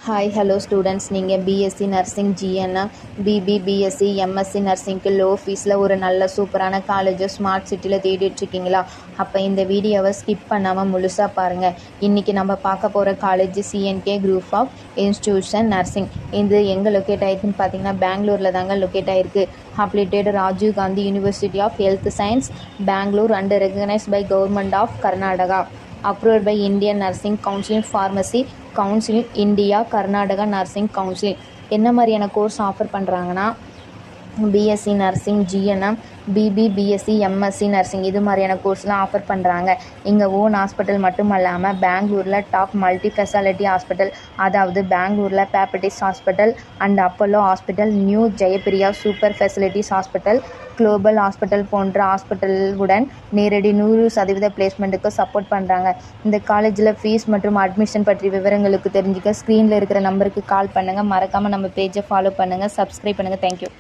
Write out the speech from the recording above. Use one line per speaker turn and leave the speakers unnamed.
Hi hello students, நீங்கள் BSc nursing GNM BSc MSc நர்சிங்க்கு low ஃபீஸில் ஒரு நல்ல சூப்பரான காலேஜை ஸ்மார்ட் சிட்டியில் தேடிட்டுருக்கீங்களா? அப்போ இந்த வீடியோவை ஸ்கிப் பண்ணாமல் முழுசாக பாருங்கள். இன்றைக்கி நம்ம பார்க்க போகிற college CNK group of institution nursing. இது எங்கே லொக்கேட் ஆகிருக்குன்னு பார்த்தீங்கன்னா பெங்களூரில் தாங்க லொக்கேட் ஆகிருக்கு. Affiliated Rajiv Gandhi university of health science Bangalore and recognised by government of Karnataka. Approved by Indian Nursing Council, Pharmacy Council, India, Karnataka nursing council. என்ன மாதிரியான கோர்ஸ் ஆஃபர் பண்ணுறாங்கன்னா BSc nursing GNM BSc MSc nursing இது மாதிரியான கோர்ஸ்லாம் ஆஃபர் பண்ணுறாங்க. இங்கே ஓன் ஹாஸ்பிட்டல் மட்டும் இல்லாமல் பெங்களூரில் டாப் மல்டி ஸ்பெஷாலிட்டி ஹாஸ்பிட்டல், அதாவது பெங்களூரில் பேப்படிஸ் hospital and Apollo hospital, new Jayapriya super facilities hospital, global hospital போன்ற ஹாஸ்பிட்டலுடன் நேரடி 100% பிளேஸ்மெண்ட்டுக்கு சப்போர்ட் பண்ணுறாங்க. இந்த காலேஜில் ஃபீஸ் மற்றும் அட்மிஷன் பற்றிய விவரங்களுக்கு தெரிஞ்சுக்க ஸ்க்ரீனில் இருக்கிற நம்பருக்கு கால் பண்ணுங்கள். மறக்காமல் நம்ம பேஜை ஃபாலோ பண்ணுங்கள், சப்ஸ்கிரைப் பண்ணுங்கள். தேங்க்யூ.